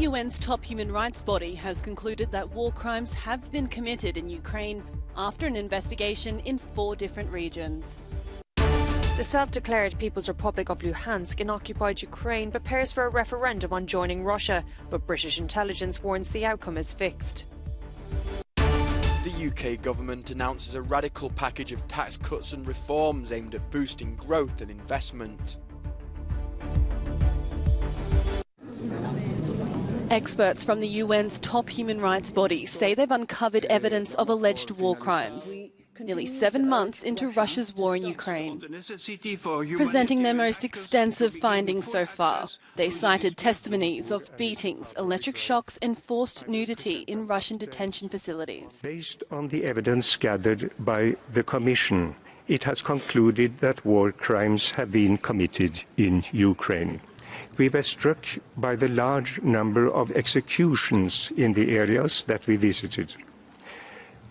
The UN's top human rights body has concluded that war crimes have been committed in Ukraine after an investigation in 4 different regions. The self-declared People's Republic of Luhansk in occupied Ukraine prepares for a referendum on joining Russia, but British intelligence warns the outcome is fixed. The UK government announces a radical package of tax cuts and reforms aimed at boosting growth and investment. Experts from the UN's top human rights body say they've uncovered evidence of alleged war crimes, nearly 7 months into Russia's war in Ukraine. Presenting their most extensive findings so far, they cited testimonies of beatings, electric shocks and forced nudity in Russian detention facilities. Based on the evidence gathered by the Commission, it has concluded that war crimes have been committed in Ukraine. We were struck by the large number of executions in the areas that we visited.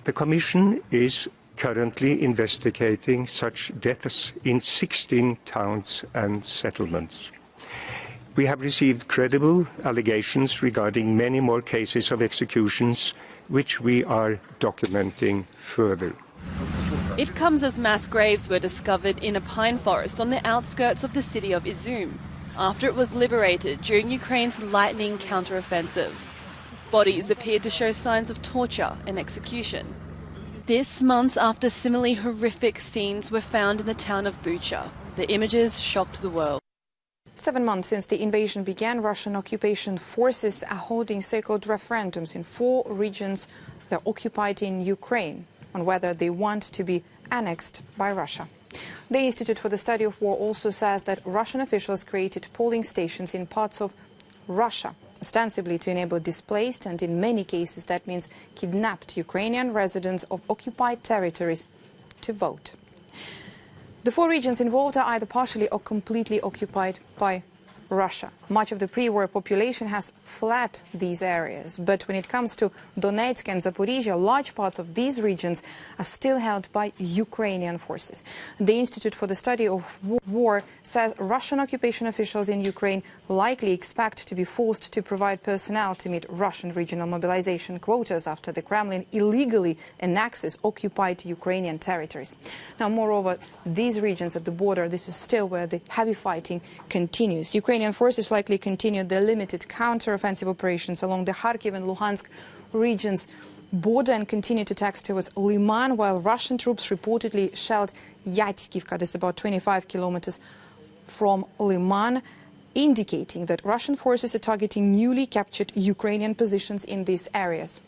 The Commission is currently investigating such deaths in 16 towns and settlements. We have received credible allegations regarding many more cases of executions, which we are documenting further. It comes as mass graves were discovered in a pine forest on the outskirts of the city of Izum, after it was liberated during Ukraine's lightning counteroffensive. Bodies appeared to show signs of torture and execution. This months after similarly horrific scenes were found in the town of Bucha. The images shocked the world. 7 months since the invasion began, Russian occupation forces are holding so-called referendums in 4 regions that are occupied in Ukraine on whether they want to be annexed by Russia. The Institute for the Study of War also says that Russian officials created polling stations in parts of Russia, ostensibly to enable displaced, and in many cases that means kidnapped, Ukrainian residents of occupied territories to vote. The 4 regions involved are either partially or completely occupied by Russia. Much of the pre-war population has fled these areas, but when it comes to Donetsk and Zaporizhia, large parts of these regions are still held by Ukrainian forces. The Institute for the Study of War says Russian occupation officials in Ukraine likely expect to be forced to provide personnel to meet Russian regional mobilization quotas after the Kremlin illegally annexes occupied Ukrainian territories. Now, moreover, these regions at the border, this is still where the heavy fighting continues. Ukrainian forces likely continue their limited counter-offensive operations along the Kharkiv and Luhansk regions border and continue to attacks towards Liman, while Russian troops reportedly shelled Yatskivka, this is about 25 kilometers from Liman, indicating that Russian forces are targeting newly captured Ukrainian positions in these areas.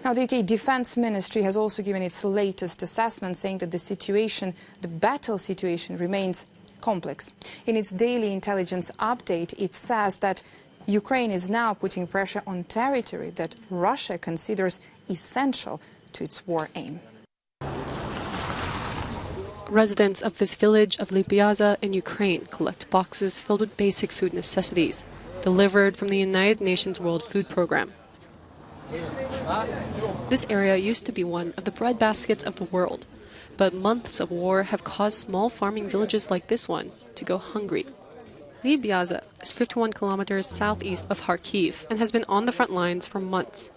Now, the UK Defence Ministry has also given its latest assessment, saying that the battle situation remains complex. In its daily intelligence update, it says that Ukraine is now putting pressure on territory that Russia considers essential to its war aim. Residents of this village of Lubyaza in Ukraine collect boxes filled with basic food necessities, delivered from the United Nations World Food Programme. This area used to be one of the breadbaskets of the world, but months of war have caused small farming villages like this one to go hungry. Lubyaza is 51 kilometers southeast of Kharkiv and has been on the front lines for months.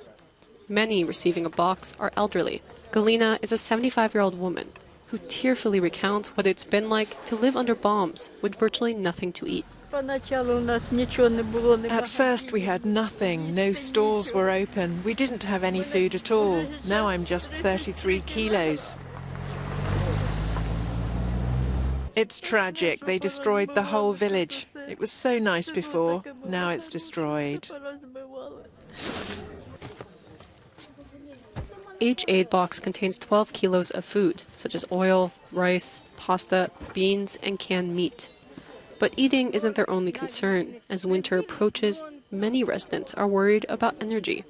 Many receiving a box are elderly. Galina is a 75-year-old woman who tearfully recounts what it's been like to live under bombs with virtually nothing to eat. At first we had nothing, no stores were open, we didn't have any food at all. Now I'm just 33 kilos. It's tragic, they destroyed the whole village. It was so nice before, now it's destroyed. Each aid box contains 12 kilos of food, such as oil, rice, pasta, beans, and canned meat. But eating isn't their only concern. As winter approaches, many residents are worried about energy.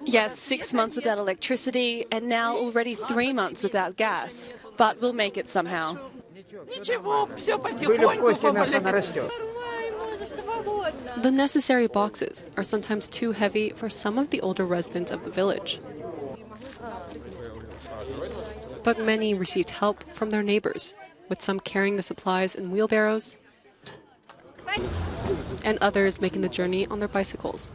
Yes, 6 months without electricity, and now already 3 months without gas. But we'll make it somehow. The necessary boxes are sometimes too heavy for some of the older residents of the village. But many received help from their neighbors, with some carrying the supplies in wheelbarrows and others making the journey on their bicycles.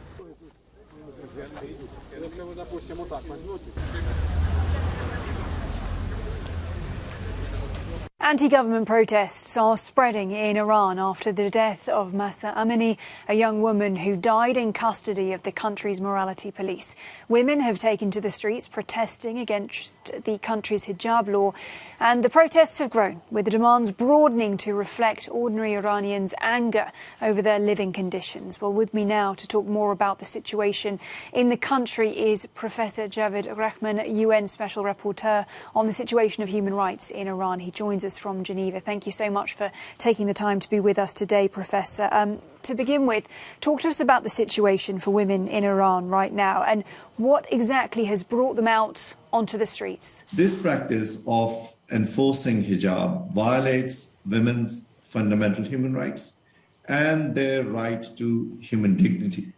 Anti-government protests are spreading in Iran after the death of Mahsa Amini, a young woman who died in custody of the country's morality police. Women have taken to the streets protesting against the country's hijab law, and the protests have grown, with the demands broadening to reflect ordinary Iranians' anger over their living conditions. Well, with me now to talk more about the situation in the country is Professor Javed Rahman, UN Special Rapporteur on the situation of human rights in Iran. He joins us from Geneva. Thank you so much for taking the time to be with us today, Professor. To begin with, talk to us about the situation for women in Iran right now and what exactly has brought them out onto the streets. This practice of enforcing hijab violates women's fundamental human rights and their right to human dignity.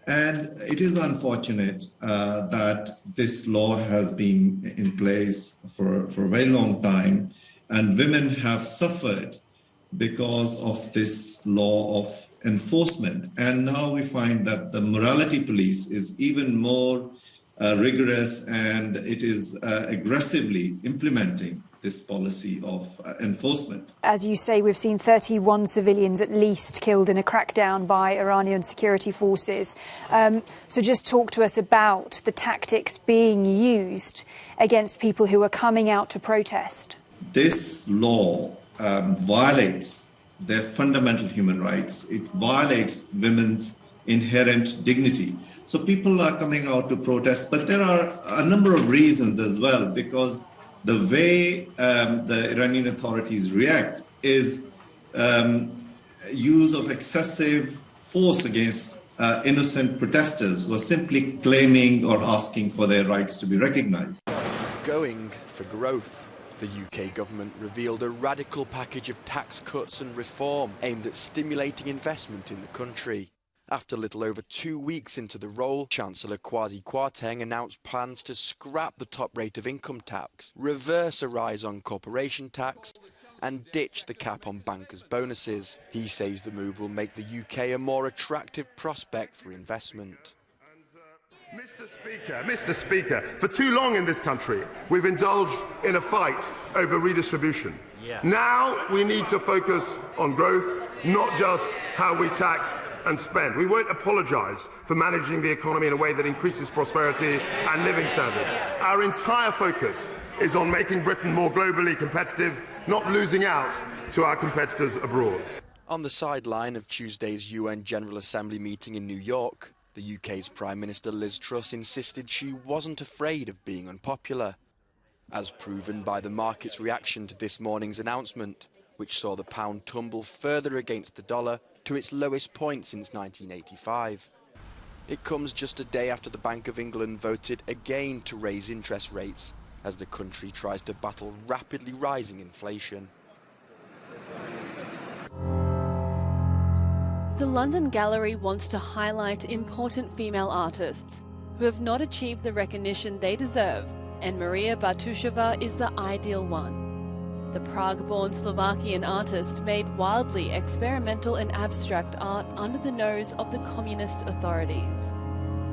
And it is unfortunate that this law has been in place for a very long time, and women have suffered because of this law of enforcement. And now we find that the morality police is even more rigorous, and it is aggressively implementing this policy of enforcement. As you say, we've seen 31 civilians at least killed in a crackdown by Iranian security forces. So just talk to us about the tactics being used against people who are coming out to protest. This law violates their fundamental human rights. It violates women's inherent dignity. So people are coming out to protest, but there are a number of reasons as well, because the way the Iranian authorities react is use of excessive force against innocent protesters who are simply claiming or asking for their rights to be recognized. Going for growth. The UK government revealed a radical package of tax cuts and reform aimed at stimulating investment in the country. After little over 2 weeks into the role, Chancellor Kwasi Kwarteng announced plans to scrap the top rate of income tax, reverse a rise on corporation tax, and ditch the cap on bankers' bonuses. He says the move will make the UK a more attractive prospect for investment. Mr. Speaker, for too long in this country, we've indulged in a fight over redistribution. Now we need to focus on growth, not just how we tax and spend. We won't apologise for managing the economy in a way that increases prosperity and living standards. Our entire focus is on making Britain more globally competitive, not losing out to our competitors abroad. On the sideline of Tuesday's UN General Assembly meeting in New York, the UK's Prime Minister Liz Truss insisted she wasn't afraid of being unpopular, as proven by the market's reaction to this morning's announcement, which saw the pound tumble further against the dollar to its lowest point since 1985. It comes just a day after the Bank of England voted again to raise interest rates as the country tries to battle rapidly rising inflation. The London Gallery wants to highlight important female artists who have not achieved the recognition they deserve, and Maria Bartusheva is the ideal one. The Prague-born Slovakian artist made wildly experimental and abstract art under the nose of the communist authorities.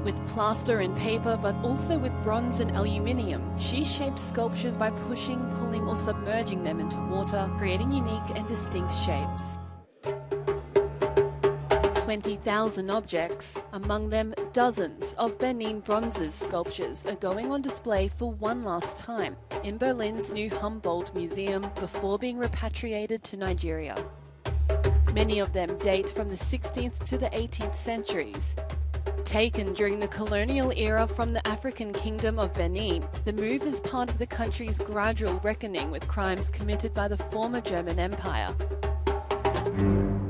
With plaster and paper, but also with bronze and aluminium, she shaped sculptures by pushing, pulling or submerging them into water, creating unique and distinct shapes. 20,000 objects, among them dozens of Benin bronzes sculptures, are going on display for one last time in Berlin's new Humboldt Museum before being repatriated to Nigeria. Many of them date from the 16th to the 18th centuries. Taken during the colonial era from the African kingdom of Benin, the move is part of the country's gradual reckoning with crimes committed by the former German Empire.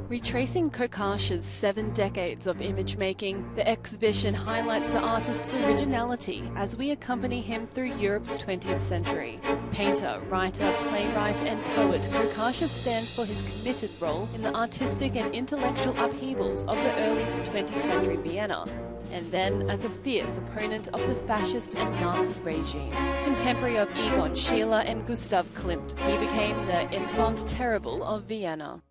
Retracing Kokash's 7 decades of image making, the exhibition highlights the artist's originality as we accompany him through Europe's 20th century. Painter, writer, playwright and poet, Kokash stands for his committed role in the artistic and intellectual upheavals of the early 20th century Vienna, and then as a fierce opponent of the fascist and Nazi regime. Contemporary of Egon Schiele and Gustav Klimt, he became the enfant terrible of Vienna.